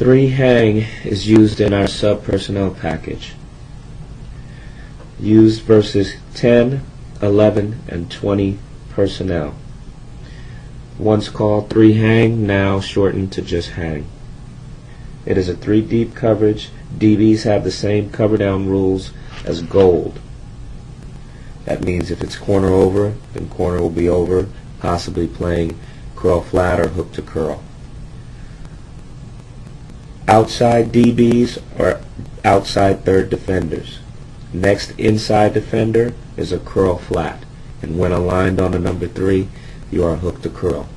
3 hang is used in our sub-personnel package. Used versus 10, 11, and 20 personnel. Once called 3 hang, now shortened to just hang. It is a 3 deep coverage. DBs have the same cover down rules as gold. That means if it's corner over, then corner will be over, possibly playing curl flat or hook to curl. Outside DBs are outside third defenders. Next inside defender is a curl flat, and when aligned on a number 3, you are hook to curl.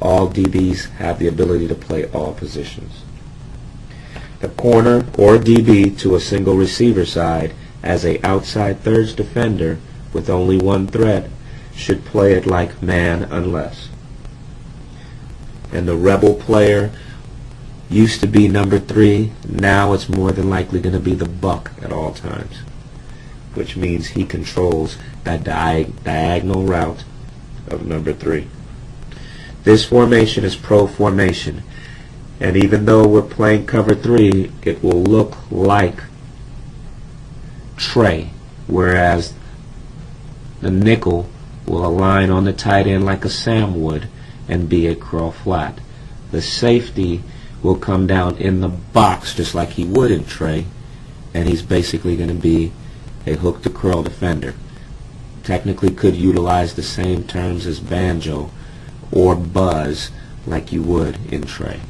All DBs have the ability to play all positions. The corner or DB to a single receiver side as a outside thirds defender with only one threat should play it like man unless. And the rebel player used to be number 3, now it's more than likely going to be the buck at all times, which means he controls that diagonal route of number 3. This formation is pro formation, and even though we're playing cover 3, it will look like tray, whereas the nickel will align on the tight end like a Sam would and be a curl flat. The safety will come down in the box just like he would in tray, and he's basically going to be a hook to curl defender. Technically could utilize the same terms as banjo or buzz like you would in tray.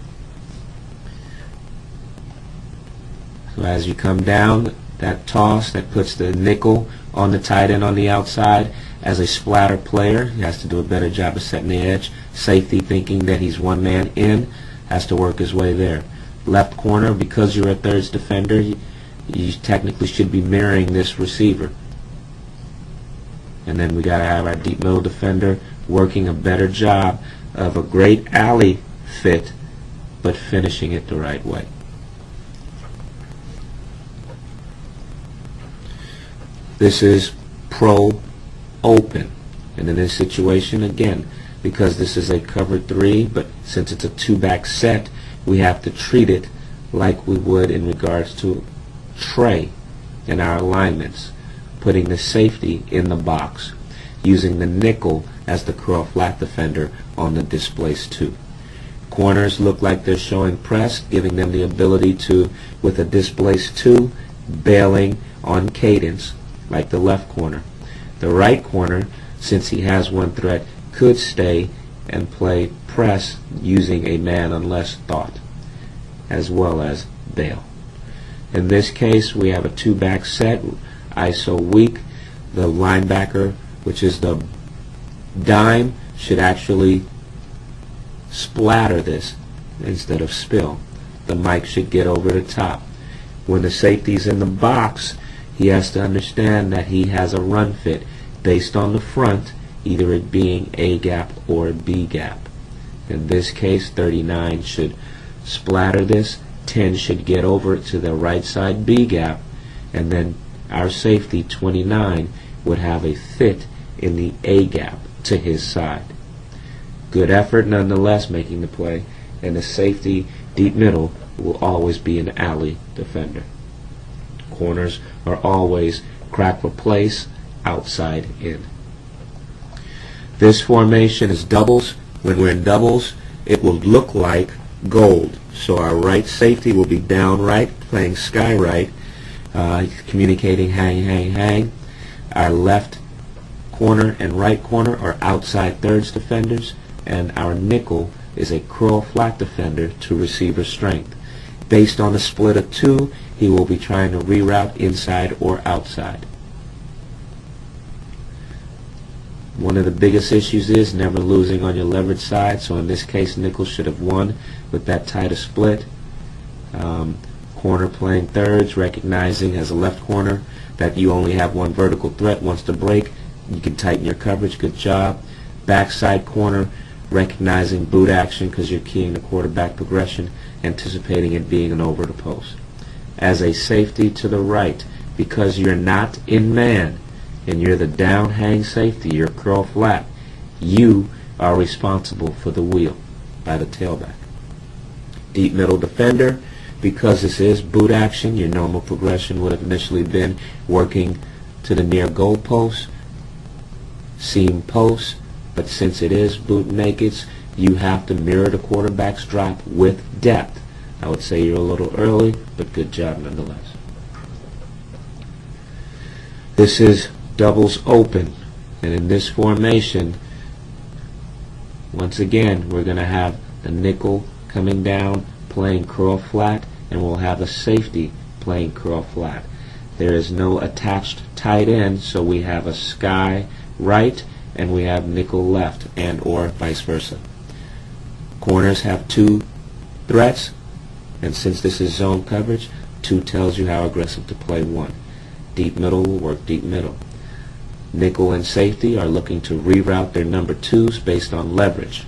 So as you come down, that toss that puts the nickel on the tight end on the outside. As a splatter player, he has to do a better job of setting the edge. Safety, thinking that he's one man in, has to work his way there. Left corner, because you're a thirds defender, you technically should be mirroring this receiver. And then we got to have our deep middle defender working a better job of a great alley fit, but finishing it the right way. This is pro open, and in this situation, again, because this is a cover 3, but since it's a 2-back set, we have to treat it like we would in regards to tray in our alignments, putting the safety in the box, using the nickel as the curl flat defender on the displaced 2. Corners look like they're showing press, giving them the ability to, with a displaced 2, bailing on cadence like the left corner. The right corner, since he has one threat, could stay and play press using a man unless thought, as well as bail. In this case, we have a 2-back set, ISO weak. The linebacker, which is the dime, should actually splatter this instead of spill. The mic should get over the top. When the safety's in the box, he has to understand that he has a run fit based on the front, either it being A gap or B gap. In this case, 39 should splatter this, 10 should get over it to the right side B gap, and then our safety, 29, would have a fit in the A gap to his side. Good effort nonetheless making the play, and the safety deep middle will always be an alley defender. Corners are always crack for place, outside in. This formation is doubles. When we're in doubles, it will look like gold. So our right safety will be down right, playing sky right, communicating hang, hang, hang. Our left corner and right corner are outside thirds defenders, and our nickel is a curl flat defender to receiver strength. Based on a split of 2, he will be trying to reroute inside or outside. One of the biggest issues is never losing on your leverage side, so in this case nickel should have won with that tighter split. Corner playing thirds, recognizing as a left corner that you only have one vertical threat. Once to break, you can tighten your coverage. Good job. Backside corner, recognizing boot action because you're keying the quarterback progression, anticipating it being an over the post. As a safety to the right, because you're not in man and you're the down hang safety, you're curl flat, you are responsible for the wheel by the tailback. Deep middle defender, because this is boot action, your normal progression would have initially been working to the near goal post, seam post, but since it is boot nakeds, you have to mirror the quarterback's drop with depth. I would say you're a little early, but good job nonetheless. This is doubles open, and in this formation, once again, we're going to have the nickel coming down, playing curl flat, and we'll have a safety playing curl flat. There is no attached tight end, so we have a sky right and we have nickel left, and or vice versa. Corners have two threats, and since this is zone coverage, 2 tells you how aggressive to play 1. Deep middle will work deep middle. Nickel and safety are looking to reroute their number 2s based on leverage.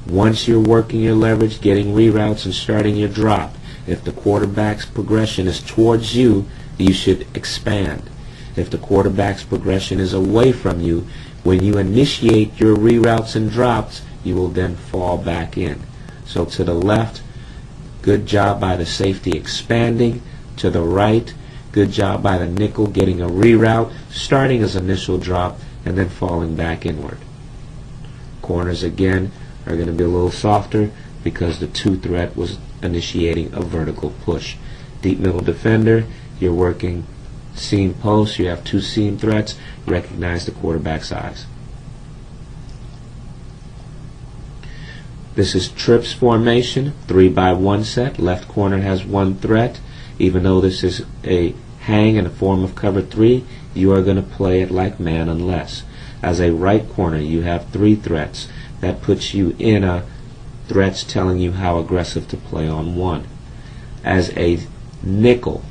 Once you're working your leverage, getting reroutes and starting your drop, if the quarterback's progression is towards you, you should expand. If the quarterback's progression is away from you, when you initiate your reroutes and drops, you will then fall back in. So to the left, good job by the safety expanding. To the right, good job by the nickel getting a reroute, starting his initial drop, and then falling back inward. Corners again are going to be a little softer because the 2 threat was initiating a vertical push. Deep middle defender, you're working seam post, you have 2 seam threats, recognize the quarterback's eyes. This is trips formation, 3-by-1 set. Left corner has 1 threat. Even though this is a hang in the form of cover 3, you are going to play it like man unless. As a right corner, you have 3 threats. That puts you in a threats telling you how aggressive to play on 1. As a nickel,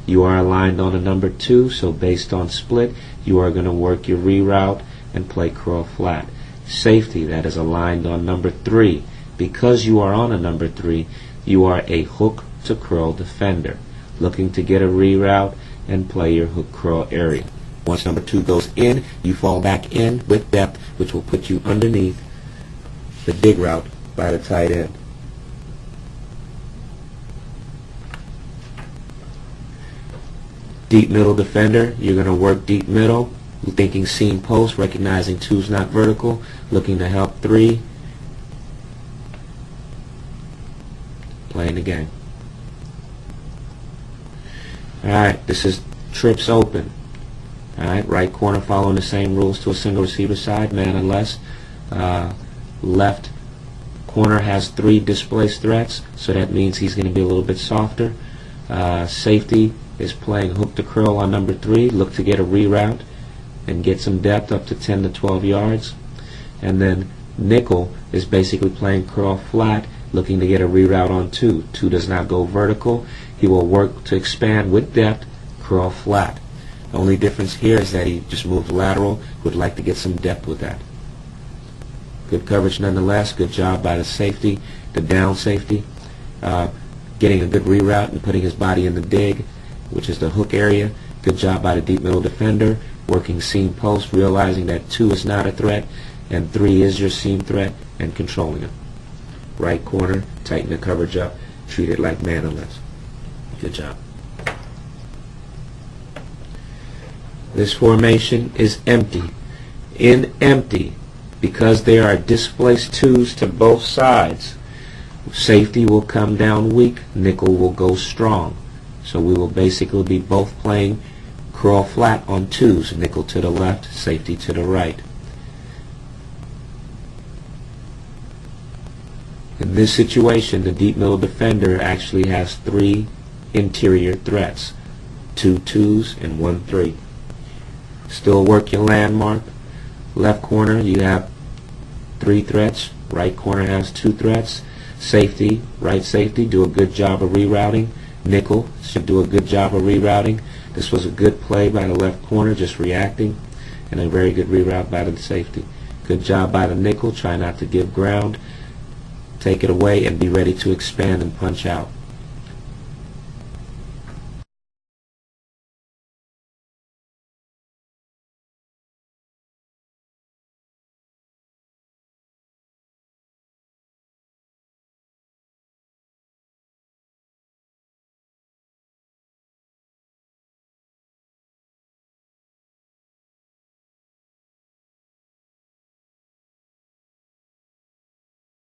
you are aligned on a number 2, so based on split, you are going to work your reroute and play curl flat. Safety, that is aligned on number 3. Because you are on a number 3, you are a hook to curl defender, looking to get a reroute and play your hook curl area. Once number 2 goes in, you fall back in with depth, which will put you underneath the dig route by the tight end. Deep middle defender, you're going to work deep middle, thinking seam post, recognizing 2's not vertical, looking to help 3, playing the game. Alright, this is trips open. Alright, right corner following the same rules to a single receiver side, man unless. Left corner has 3 displaced threats, so that means he's going to be a little bit softer. Safety is playing hook to curl on number 3, look to get a reroute and get some depth up to 10 to 12 yards. And then nickel is basically playing curl flat, looking to get a reroute on 2. 2 does not go vertical. He will work to expand with depth, curl flat. The only difference here is that he just moved lateral, would like to get some depth with that. Good coverage nonetheless. Good job by the safety, the down safety, getting a good reroute and putting his body in the dig, which is the hook area. Good job by the deep middle defender, working seam post, realizing that 2 is not a threat and 3 is your seam threat, and controlling him. Right corner, tighten the coverage up, treat it like man unless. Good job. This formation is empty. In empty, because there are displaced 2's to both sides, safety will come down weak, nickel will go strong. So we will basically be both playing curl flat on 2's, nickel to the left, safety to the right. In this situation, the deep middle defender actually has 3 interior threats, 2 2's and 1 3. Still work your landmark. Left corner, you have 3 threats. Right corner has 2 threats. Safety, right safety, do a good job of rerouting. Nickel should do a good job of rerouting. This was a good play by the left corner, just reacting, and a very good reroute by the safety. Good job by the nickel, try not to give ground. Take it away and be ready to expand and punch out.